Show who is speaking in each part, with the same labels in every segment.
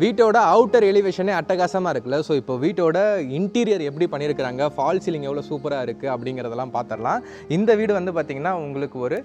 Speaker 1: வீட்டோட அவுட்டர் எலிவேஷனே அட்டகாசமாக இருக்குல்ல. ஸோ இப்போ வீட்டோட இன்டீரியர் எப்படி பண்ணியிருக்கிறாங்க, ஃபால் சீலிங் எவ்வளோ சூப்பராக இருக்குது அப்படிங்கிறதெல்லாம் பார்த்துடலாம். இந்த வீடு வந்து பார்த்திங்கன்னா உங்களுக்கு ஒரு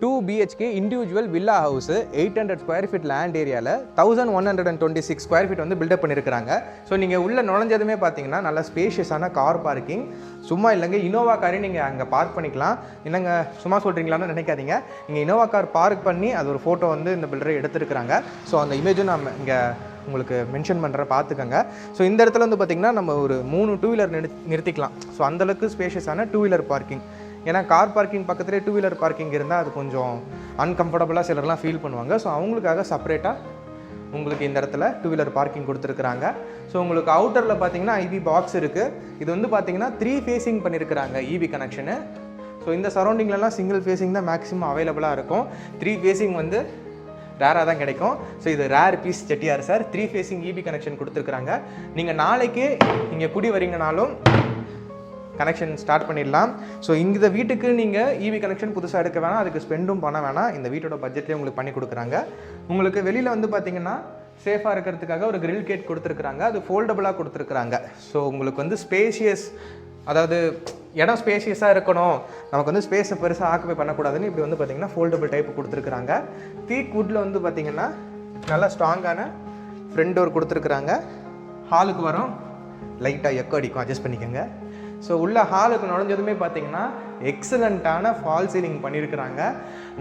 Speaker 1: 2 BHK individual villa house 800 square feet land ஏரியாவில் 1126 ஸ்கொயர் ஃபீட் வந்து பில்டப் பண்ணியிருக்கிறாங்க. ஸோ நீங்கள் உள்ளே நுழைஞ்சதுமே பார்த்தீங்கன்னா நல்ல ஸ்பேஷியஸான கார் பார்க்கிங். சும்மா இல்லைங்க, இனோவா காரையும் நீங்கள் அங்கே பார்க் பண்ணிக்கலாம். என்னங்க சும்மா சொல்கிறீங்களான்னு நினைக்காதீங்க. நீங்கள் இனோவா கார் பார்க் பண்ணி அது ஒரு ஃபோட்டோ வந்து இந்த பில்டரை எடுத்துருக்குறாங்க. ஸோ அந்த இமேஜும் நம்ம இங்கே உங்களுக்கு மென்ஷன் பண்ணுற பார்த்துக்கோங்க. ஸோ இந்த இடத்துல வந்து பார்த்திங்கன்னா நம்ம ஒரு 3 2 வீலர் நிறுத்திக்கலாம். ஸோ அந்தளவுக்கு ஸ்பேஷியஸான 2 வீலர் பார்க்கிங். ஏன்னா கார் பார்க்கிங் பக்கத்துலேயே 2 வீலர் பார்க்கிங் இருந்தால் அது கொஞ்சம் அன்கம்ஃபர்டபுளாக சிலர்லாம் ஃபீல் பண்ணுவாங்க. ஸோ அவங்களுக்காக செப்பரேட்டாக உங்களுக்கு இந்த இடத்துல 2 வீலர் பார்க்கிங் கொடுத்துருக்குறாங்க. ஸோ உங்களுக்கு அவுட்டரில் பார்த்தீங்கன்னா ஐபி பாக்ஸ் இருக்குது. இது வந்து பார்த்தீங்கன்னா 3 ஃபேஸிங் பண்ணியிருக்கிறாங்க இபி கனெக்ஷனு. ஸோ இந்த சரௌண்டிங்லலாம் சிங்கிள் ஃபேஸிங் தான் மேக்ஸிமம் அவைலபிளாக இருக்கும். 3 ஃபேஸிங் வந்து ரேராக தான் கிடைக்கும். ஸோ இது rare piece Chettiar sir 3 facing EB connection கொடுத்துருக்குறாங்க. நீங்கள் நாளைக்கே இங்கே குடி வரீங்கனாலும் கனெக்ஷன் ஸ்டார்ட் பண்ணிடலாம். ஸோ இந்த வீட்டுக்கு நீங்கள் இபி கனெக்ஷன் புதுசாக எடுக்க வேணாம், அதுக்கு ஸ்பெண்டும் பண்ண வேணாம். இந்த வீட்டோட பட்ஜெட்லேயே உங்களுக்கு பண்ணி கொடுக்குறாங்க. உங்களுக்கு வெளியில் வந்து பார்த்திங்கன்னா சேஃபாக இருக்கிறதுக்காக ஒரு கிரில் கேட் கொடுத்துருக்குறாங்க. அது ஃபோல்டபுளாக கொடுத்துருக்குறாங்க. ஸோ உங்களுக்கு வந்து ஸ்பேஷியஸ், அதாவது இடம் ஸ்பேஷியஸாக இருக்கணும், நமக்கு வந்து ஸ்பேஸை பெருசாக ஆக்குபை பண்ணக்கூடாதுன்னு இப்படி வந்து பார்த்திங்கன்னா ஃபோல்டபுள் டைப் கொடுத்துருக்குறாங்க. டீக் வுட்டில் வந்து பார்த்திங்கன்னா நல்லா ஸ்ட்ராங்கான ஃப்ரண்ட் டோர் கொடுத்துருக்குறாங்க. ஹாலுக்கு வரும் லைட்டாக எக்கோ அடிக்கும், அட்ஜஸ்ட் பண்ணிக்கோங்க. ஸோ உள்ள ஹாலுக்கு நுழைஞ்சதுமே பார்த்தீங்கன்னா எக்ஸலண்ட்டான ஃபால் சீலிங் பண்ணியிருக்கிறாங்க.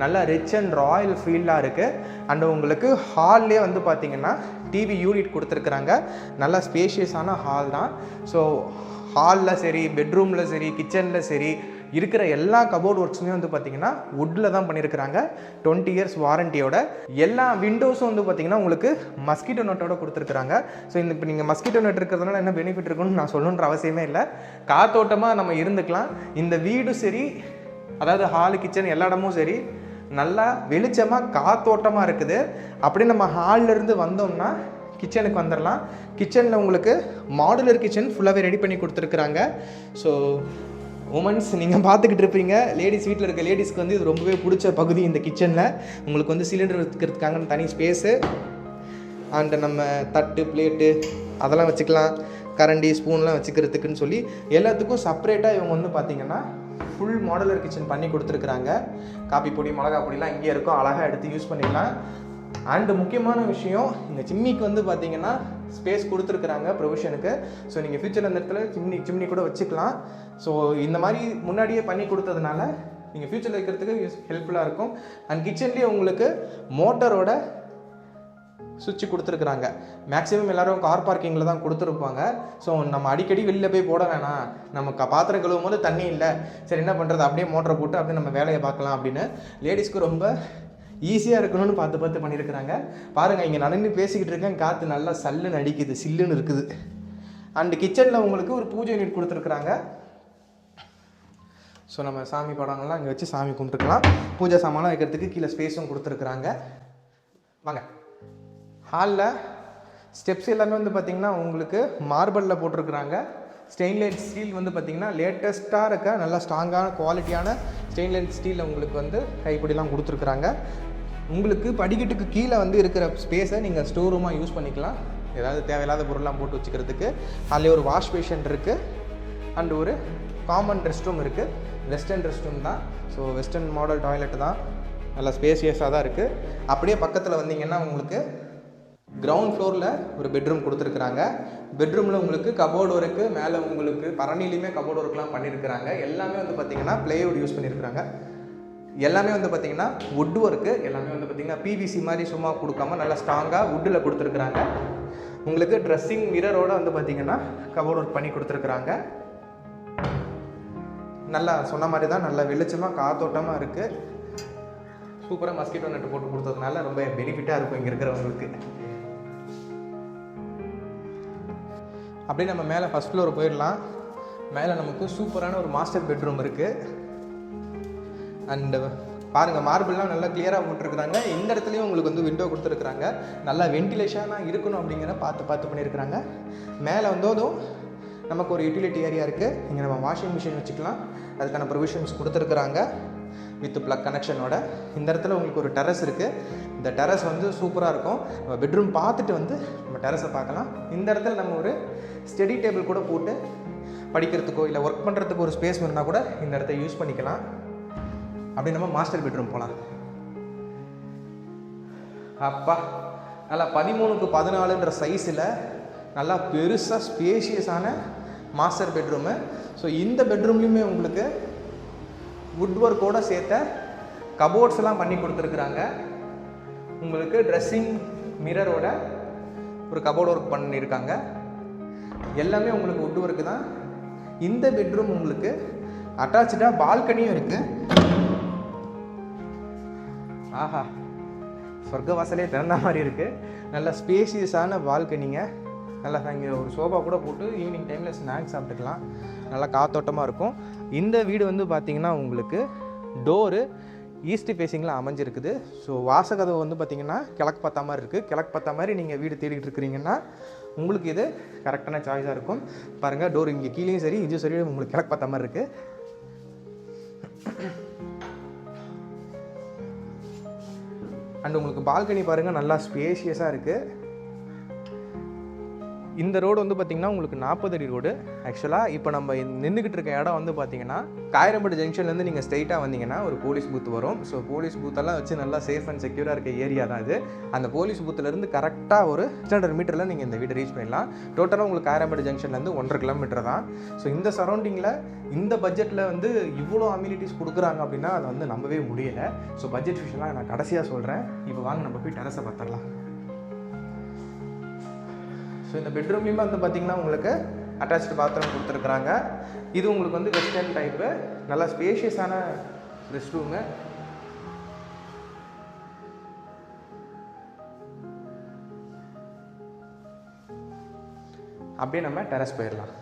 Speaker 1: நல்லா ரிச் அண்ட் ராயல் ஃபீல்டாக இருக்குது. அண்ட் உங்களுக்கு ஹால்லே வந்து பார்த்திங்கன்னா டிவி யூனிட் கொடுத்துருக்குறாங்க. நல்லா ஸ்பேஷியஸான ஹால் தான். ஸோ ஹாலில் சரி, பெட்ரூமில் சரி, கிச்சனில் சரி இருக்கிற எல்லா கபோர்ட் ஒர்க்ஸுமே வந்து பார்த்திங்கன்னா வுட்டில் தான் பண்ணியிருக்கிறாங்க. 20 இயர்ஸ் வாரண்டியோட. எல்லா விண்டோஸும் வந்து பார்த்திங்கன்னா உங்களுக்கு மஸ்கிட்டோ நெட்டோட கொடுத்துருக்குறாங்க. ஸோ இந்த இப்போ நீங்கள் மஸ்கிட்டோ நெட் இருக்கிறதுனால என்ன பெனிஃபிட் இருக்குன்னு நான் சொல்லணுன்ற அவசியமே இல்லை. காத்தோட்டமாக நம்ம இருந்துக்கலாம். இந்த வீடு சரி, அதாவது ஹாலு கிச்சன் எல்லா இடமும் சரி நல்லா வெளிச்சமாக காத்தோட்டமாக இருக்குது. அப்படியே நம்ம ஹாலிலேருந்து வந்தோம்னா கிச்சனுக்கு வந்துடலாம். கிச்சனில் உங்களுக்கு மாடுலர் கிச்சன் ஃபுல்லாகவே ரெடி பண்ணி கொடுத்துருக்குறாங்க. ஸோ உமன்ஸ் நீங்கள் பார்த்துக்கிட்டு இருப்பீங்க, லேடிஸ் வீட்டில் இருக்க லேடிஸ்க்கு வந்து இது ரொம்பவே பிடிச்ச பகுதி. இந்த கிச்சனில் உங்களுக்கு வந்து சிலிண்டர் வைக்கிறதுக்காக தனி ஸ்பேஸு, அண்டு நம்ம தட்டு பிளேட்டு அதெல்லாம் வச்சுக்கலாம், கரண்டி ஸ்பூன்லாம் வச்சுக்கிறதுக்குன்னு சொல்லி எல்லாத்துக்கும் செப்பரேட்டாக இவங்க வந்து பார்த்திங்கன்னா ஃபுல் மாடுலர் கிச்சன் பண்ணி கொடுத்துருக்குறாங்க. காப்பி பொடி, மிளகா பொடிலாம் இங்கே இருக்கும், அழகாக எடுத்து யூஸ் பண்ணிக்கலாம். அண்டு முக்கியமான விஷயம், இந்த சிம்னிக்கு வந்து பார்த்திங்கன்னா ஸ்பேஸ் கொடுத்துருக்குறாங்க ப்ரொவிஷனுக்கு. ஸோ நீங்கள் ஃபியூச்சரில் அந்த இடத்துல சிம்னி கூட வச்சுக்கலாம். ஸோ இந்த மாதிரி முன்னாடியே பண்ணி கொடுத்ததுனால நீங்கள் ஃபியூச்சரில் வைக்கிறதுக்கு ஹெல்ப்ஃபுல்லாக இருக்கும். அண்ட் கிச்சன்லேயே உங்களுக்கு மோட்டரோட சுவிட்ச் கொடுத்துருக்குறாங்க. மேக்ஸிமம் எல்லோரும் கார் பார்க்கிங்கில் தான் கொடுத்துருப்பாங்க. ஸோ நம்ம அடிக்கடி வெளியில் போய் போட வேணாம், நம்ம பாத்திரம் கழுவும் போது தண்ணி இல்லை, சரி என்ன பண்ணுறது, அப்படியே மோட்டரை போட்டு அப்படியே நம்ம வேலையை பார்க்கலாம் அப்படின்னு லேடிஸ்க்கு ரொம்ப ஈஸியாக இருக்கணும்னு பார்த்து பண்ணியிருக்கிறாங்க. பாருங்கள், இங்கே நடந்து பேசிக்கிட்டு இருக்கேன், காற்று நல்லா சல்லுன்னு அடிக்குது, சில்லுன்னு இருக்குது. அண்டு கிச்சனில் உங்களுக்கு ஒரு பூஜை யூனிட் கொடுத்துருக்குறாங்க. ஸோ நம்ம சாமி படங்கள்லாம் இங்கே வச்சு சாமி கும்பிட்டுக்கலாம். பூஜை சாமான்லாம் வைக்கிறதுக்கு கீழே ஸ்பேஸும் கொடுத்துருக்குறாங்க. வாங்க, ஹாலில் ஸ்டெப்ஸ் எல்லாமே வந்து பார்த்திங்கன்னா உங்களுக்கு மார்பிளில் போட்டிருக்குறாங்க. ஸ்டெயின்லெஸ் ஸ்டீல் வந்து பார்த்திங்கன்னா லேட்டஸ்ட்டாக இருக்க நல்லா ஸ்ட்ராங்கான குவாலிட்டியான ஸ்டெயின்லெஸ் ஸ்டீலில் உங்களுக்கு வந்து கைப்பிடிலாம் கொடுத்துருக்குறாங்க. உங்களுக்கு படிக்கட்டுக்கு கீழே வந்து இருக்கிற ஸ்பேஸை நீங்கள் ஸ்டோர் ரூமாக யூஸ் பண்ணிக்கலாம், ஏதாவது தேவையில்லாத பொருள்லாம் போட்டு வச்சுக்கிறதுக்கு. அதில் ஒரு வாஷ் பேஷன் இருக்குது. அண்டு ஒரு காமன் ரெஸ்ட் ரூம் இருக்குது. வெஸ்டர்ன் ரெஸ்ட் ரூம் தான். ஸோ வெஸ்டர்ன் மாடல் டாய்லெட்டு தான், நல்லா ஸ்பேசியஸாக தான் இருக்குது. அப்படியே பக்கத்தில் வந்தீங்கன்னா உங்களுக்கு கிரவுண்ட் ஃப்ளோரில் ஒரு பெட்ரூம் கொடுத்துருக்குறாங்க. பெட்ரூமில் உங்களுக்கு கபோர்டு ஒர்க்கு, மேலே உங்களுக்கு பரணிலையுமே கபோர்டு ஒர்க்லாம் பண்ணியிருக்கிறாங்க. எல்லாமே வந்து பார்த்திங்கன்னா ப்ளைவுட் யூஸ் பண்ணியிருக்கிறாங்க. எல்லாமே வந்து பார்த்திங்கன்னா வுட் ஒர்க்கு. எல்லாமே வந்து பார்த்திங்கன்னா பிவிசி மாதிரி சும்மா கொடுக்காம நல்லா ஸ்ட்ராங்காக வுட்டில் கொடுத்துருக்குறாங்க. உங்களுக்கு ட்ரெஸ்ஸிங் மிரரோடு வந்து பார்த்திங்கன்னா கபோர்டு ஒர்க் பண்ணி கொடுத்துருக்குறாங்க. நல்லா சொன்ன மாதிரி தான், நல்லா வெளிச்சமாக காத்தோட்டமாக இருக்குது. சூப்பராக மஸ்கிட்டோ நெட்டு போட்டு கொடுத்ததுனால ரொம்ப பெனிஃபிட்டாக இருக்கும் இங்கே இருக்கிறவங்களுக்கு. அப்படியே நம்ம மேலே ஃபஸ்ட் ஃப்ளோர் போயிடலாம். மேலே நமக்கு சூப்பரான ஒரு மாஸ்டர் பெட்ரூம் இருக்குது. அண்டு பாருங்கள், மார்பிள்லாம் நல்லா கிளியராக போட்டிருக்குறாங்க. இந்த இடத்துலையும் உங்களுக்கு வந்து விண்டோ கொடுத்துருக்குறாங்க. நல்லா வென்டிலேஷனாக இருக்கணும் அப்படிங்கிற பார்த்து பண்ணியிருக்கிறாங்க. மேலே வந்ததும் நமக்கு ஒரு யூட்டிலிட்டி ஏரியா இருக்குது. இங்கே நம்ம வாஷிங் மிஷின் வச்சுக்கலாம், அதுக்கான ப்ரொவிஷன்ஸ் கொடுத்துருக்குறாங்க வித் ப்ளக் கனெக்ஷனோட. இந்த இடத்துல உங்களுக்கு ஒரு டெரஸ் இருக்குது. இந்த டெரஸ் வந்து சூப்பராக இருக்கும். நம்ம பெட்ரூம் பார்த்துட்டு வந்து நம்ம நம்ம டெரஸை பார்க்கலாம். இந்த இடத்துல நம்ம ஒரு ஸ்டடி டேபிள் கூட போட்டு படிக்கிறதுக்கோ இல்லை ஒர்க் பண்ணுறதுக்கு ஒரு ஸ்பேஸ் வேணுன்னா கூட இந்த இடத்த யூஸ் பண்ணிக்கலாம். அப்படி நம்ம மாஸ்டர் பெட்ரூம் போகலாம். அப்பா நல்லா 13x14 சைஸில் நல்லா பெருசாக ஸ்பேஷியஸான மாஸ்டர் பெட்ரூமு. ஸோ இந்த பெட்ரூம்லேயுமே உங்களுக்கு வுட் ஒர்க்கோடு சேர்த்த கபோர்ட்ஸ்லாம் பண்ணி கொடுத்துருக்குறாங்க. உங்களுக்கு ட்ரெஸ்ஸிங் மிரரோட ஒரு கபோர்ட் ஒர்க் பண்ணியிருக்காங்க. எல்லாமே உங்களுக்கு வுட் ஒர்க்கு தான். இந்த பெட்ரூம் உங்களுக்கு அட்டாச்சாக பால்கனியும் இருக்குது. ஆஹா, சொர்க்க வாசலே திறந்த மாதிரி இருக்குது. நல்ல ஸ்பேஷியஸான பால்கனிங்க. நல்லா இங்கே ஒரு சோஃபா கூட போட்டு ஈவினிங் டைமில் ஸ்நாக்ஸ் சாப்பிட்டுக்கலாம். நல்லா காத்தோட்டமாக இருக்கும். இந்த வீடு வந்து பார்த்திங்கன்னா உங்களுக்கு டோரு ஈஸ்ட் ஃபேஸிங்கில் அமைஞ்சிருக்குது. ஸோ வாசகதவு வந்து பார்த்திங்கன்னா கிழக்கு பார்த்தா மாதிரி இருக்குது. கிழக்கு பார்த்தா மாதிரி நீங்கள் வீடு தேடிட்டு இருக்கிறீங்கன்னா உங்களுக்கு இது கரெக்டான சாய்ஸாக இருக்கும். பாருங்கள், டோர் இங்கே கீழேயும் சரி இதுவும் சரி உங்களுக்கு கிழக்கு பார்த்தா மாதிரி இருக்குது. அண்ட் உங்களுக்கு பால்கனி பாருங்கள், நல்லா ஸ்பேஷியஸாக இருக்குது. இந்த ரோடு வந்து பார்த்திங்கன்னா உங்களுக்கு 40 அடி ரோடு. ஆக்சுவலாக இப்போ நம்ம நின்றுக்கிட்டு இருக்க இடம் வந்து பார்த்திங்கன்னா காயரம்பட்டு ஜங்ஷன்லேருந்து நீங்கள் ஸ்ட்ரைட்டாக வந்தீங்கன்னா ஒரு போலீஸ் பூத் வரும். ஸோ போலீஸ் பூத்தெல்லாம் வச்சு நல்லா சேஃப் அண்ட் செக்யூராக இருக்க ஏரியா தான் இது. அந்த போலீஸ் பூத்துலேருந்து கரெக்டாக ஒரு 600 மீட்டரில் நீங்கள் இந்த வீடு ரீச் பண்ணிடலாம். டோட்டலாக உங்களுக்கு காயரம்பட்டு ஜங்ஷன்லேருந்து 1.5 கிலோமீட்டர் தான். ஸோ இந்த சரௌண்டிங்கில் இந்த பட்ஜெட்டில் வந்து இவ்வளோ அம்யூனிட்டிஸ் கொடுக்குறாங்க அப்படின்னா அதை வந்து நம்பவே முடியலை. ஸோ பட்ஜெட் விஷயம்லாம் நான் கடைசியாக சொல்கிறேன். இப்போ வாங்க நம்ம போய் டெரஸை பார்த்துடலாம். ஸோ இந்த பெட்ரூம்லேயுமே வந்து பார்த்திங்கன்னா உங்களுக்கு அட்டாச்டு பாத்ரூம் கொடுத்துருக்குறாங்க. இது உங்களுக்கு வந்து வெஸ்டர்ன் டைப்பு, நல்லா ஸ்பேஷியஸான ரெஸ்ட் ரூமு. அப்படியே நம்ம டெரஸ் போயிடலாம்.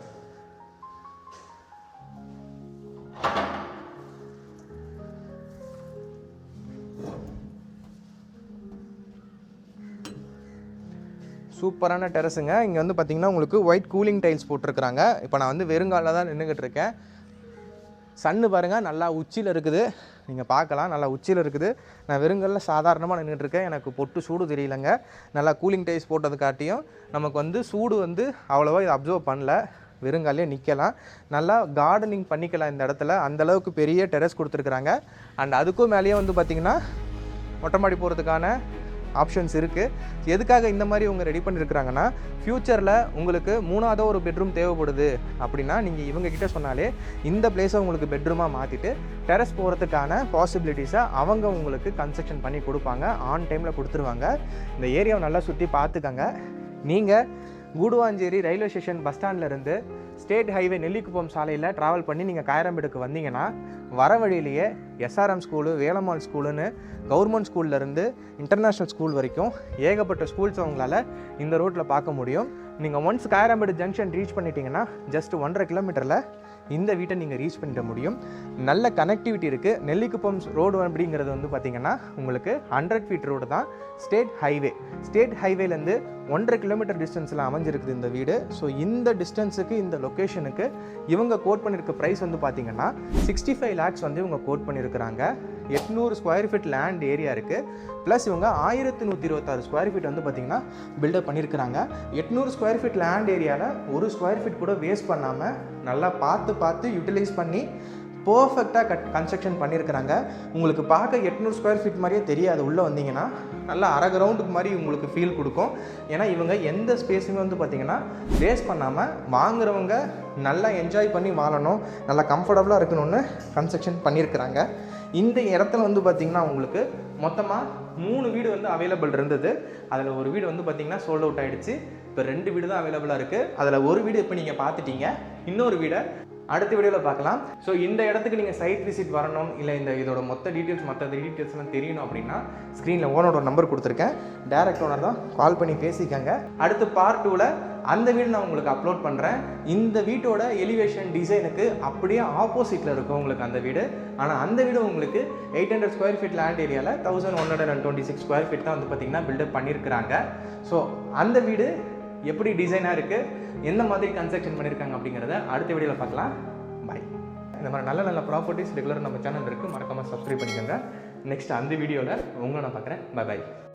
Speaker 1: சூப்பரான டெரஸுங்க. இங்கே வந்து பார்த்திங்கன்னா உங்களுக்கு ஒயிட் கூலிங் டைல்ஸ் போட்டிருக்கிறாங்க. இப்போ நான் வந்து வெறுங்காலில் தான் நின்றுக்கிட்டு இருக்கேன். சன்னு பாருங்கள், நல்லா உச்சியில் இருக்குது. நீங்கள் பார்க்கலாம், நல்லா உச்சியில் இருக்குது. நான் வெறுங்காலில் சாதாரணமாக நின்றுட்டு இருக்கேன். எனக்கு பொட்டு சூடு தெரியலங்க. நல்லா கூலிங் டைல்ஸ் போட்டது காட்டியும் நமக்கு வந்து சூடு வந்து அவ்வளோவா இதை அப்சர்வ் பண்ணல. வெறுங்காலே நிற்கலாம், நல்லா கார்டனிங் பண்ணிக்கலாம் இந்த இடத்துல. அந்தளவுக்கு பெரிய டெரஸ் கொடுத்துருக்குறாங்க. அண்ட் அதுக்கும் மேலேயே வந்து பார்த்திங்கன்னா மொட்டை மாடி போகிறதுக்கான ஆப்ஷன்ஸ் இருக்குது. எதுக்காக இந்த மாதிரி அவங்க ரெடி பண்ணியிருக்கிறாங்கன்னா, ஃப்யூச்சரில் உங்களுக்கு 3வது ஒரு பெட்ரூம் தேவைப்படுது அப்படின்னா நீங்கள் இவங்கக்கிட்ட சொன்னாலே இந்த பிளேஸை உங்களுக்கு பெட்ரூமாக மாற்றிட்டு டெரஸ் போகிறதுக்கான பாசிபிலிட்டிஸை அவங்க உங்களுக்கு கன்ஸ்ட்ரக்ஷன் பண்ணி கொடுப்பாங்க. ஆன் டைமில் கொடுத்துருவாங்க. இந்த ஏரியாவை நல்லா சுற்றி பார்த்துக்கங்க. நீங்கள் கூடுவாஞ்சேரி ரயில்வே ஸ்டேஷன் பஸ் ஸ்டாண்ட்லேருந்து ஸ்டேட் ஹைவே நெல்லிக்குப்பம் சாலையில் ட்ராவல் பண்ணி நீங்கள் காயரம்பேடுக்கு வந்தீங்கன்னா வர வழியிலேயே எஸ்ஆர்எம் ஸ்கூலு, வேலம்மாள் ஸ்கூலுன்னு கவர்மெண்ட் ஸ்கூல்லேருந்து இன்டர்நேஷ்னல் ஸ்கூல் வரைக்கும் ஏகப்பட்ட ஸ்கூல்ஸ் அவங்களால இந்த ரோட்டில் பார்க்க முடியும். நீங்கள் ஒன்ஸ் காயரம்பேடு ஜங்ஷன் ரீச் பண்ணிட்டீங்கன்னா ஜஸ்ட் 1.5 கிலோமீட்டரில் இந்த வீட்டை நீங்கள் ரீச் பண்ணிட முடியும். நல்ல கனெக்டிவிட்டி இருக்குது. நெல்லிக்குப்பம் ரோடு அப்படிங்கிறது வந்து பார்த்திங்கன்னா உங்களுக்கு 100 ஃபீட் ரோடு தான். ஸ்டேட் ஹைவேலேருந்து 1.5 கிலோமீட்டர் டிஸ்டன்ஸில் அமைஞ்சிருக்குது இந்த வீடு. ஸோ இந்த டிஸ்டன்ஸுக்கு, இந்த லொக்கேஷனுக்கு இவங்க கோட் பண்ணியிருக்க ப்ரைஸ் வந்து பார்த்திங்கன்னா 65 lakhs வந்து இவங்க கோட் பண்ணியிருக்கிறாங்க. 800 ஸ்கொயர் ஃபீட் லேண்ட் ஏரியா இருக்குது. ப்ளஸ் இவங்க 1126 ஸ்கொயர் ஃபீட் வந்து பார்த்திங்கன்னா பில்டப் பண்ணியிருக்கிறாங்க. 800 ஸ்கொயர் ஃபீட் லேண்ட் ஏரியாவில் ஒரு ஸ்கொயர் ஃபீட் கூட வேஸ்ட் பண்ணாமல் நல்லா பார்த்து யூட்டிலைஸ் பண்ணி பர்ஃபெக்டாக கன்ஸ்ட்ரக்ஷன் பண்ணியிருக்கிறாங்க. உங்களுக்கு பார்க்க 800 ஸ்கொயர் ஃபீட் மாதிரியே தெரியாது. உள்ளே வந்தீங்கன்னா நல்லா அரை கிரவுண்டுக்கு மாதிரி உங்களுக்கு ஃபீல் கொடுக்கும். ஏன்னா இவங்க எந்த ஸ்பேஸுமே வந்து பார்த்திங்கன்னா வேஸ்ட் பண்ணாமல் வாங்குறவங்க நல்லா என்ஜாய் பண்ணி வாழணும், நல்லா கம்ஃபர்டபுளாக இருக்கணும்னு கன்ஸ்ட்ரக்ஷன் பண்ணியிருக்கிறாங்க. இந்த இடத்துல வந்து பார்த்திங்கன்னா உங்களுக்கு மொத்தமாக 3 வீடு வந்து அவைலபிள் இருந்தது. அதில் ஒரு வீடு வந்து பார்த்திங்கன்னா சோல்ட் அவுட் ஆகிடுச்சு. இப்போ 2 வீடு தான் அவைலபிளாக இருக்குது. அதில் ஒரு வீடு இப்போ நீங்கள் பார்த்துட்டீங்க. இன்னொரு வீடை அடுத்த வீடியோவில் பார்க்கலாம். ஸோ இந்த இடத்துக்கு நீங்கள் சைட் விசிட் வரணும், இல்லை இதோட மொத்த டீட்டெயில்ஸ்லாம் தெரியணும் அப்படின்னா ஸ்க்ரீனில் ஓனரோட நம்பர் கொடுத்துருக்கேன். டைரக்ட் ஓனர் தான், கால் பண்ணி பேசிக்கங்க. அடுத்து பார்ட் 2ல் அந்த வீடு நான் உங்களுக்கு அப்லோட் பண்ணுறேன். இந்த வீட்டோட எலிவேஷன் டிசைனுக்கு அப்படியே ஆப்போசிட்டில் இருக்கும் உங்களுக்கு அந்த வீடு. ஆனால் அந்த வீடு உங்களுக்கு 800 ஸ்கொயர் ஃபீட் லேண்ட் ஏரியாவில் 1126 ஸ்கொயர் ஃபீட் தான் வந்து பார்த்திங்கன்னா பில்டப் பண்ணியிருக்கிறாங்க. ஸோ அந்த வீடு எப்படி டிசைனாக இருக்குது, எந்த மாதிரி கன்ஸ்ட்ரக்ஷன் பண்ணியிருக்காங்க அப்படிங்கிறத அடுத்த வீடியோவில் பார்க்கலாம். பாய். இந்த மாதிரி நல்ல நல்ல ப்ராப்பர்ட்டிஸ் ரெகுலராக நம்ம சேனல் இருக்குது, மறக்காமல் சப்ஸ்கிரைப் பண்ணிக்கோங்க. நெக்ஸ்ட் அந்த வீடியோவில் உங்களை நான் பார்க்குறேன். பாய்.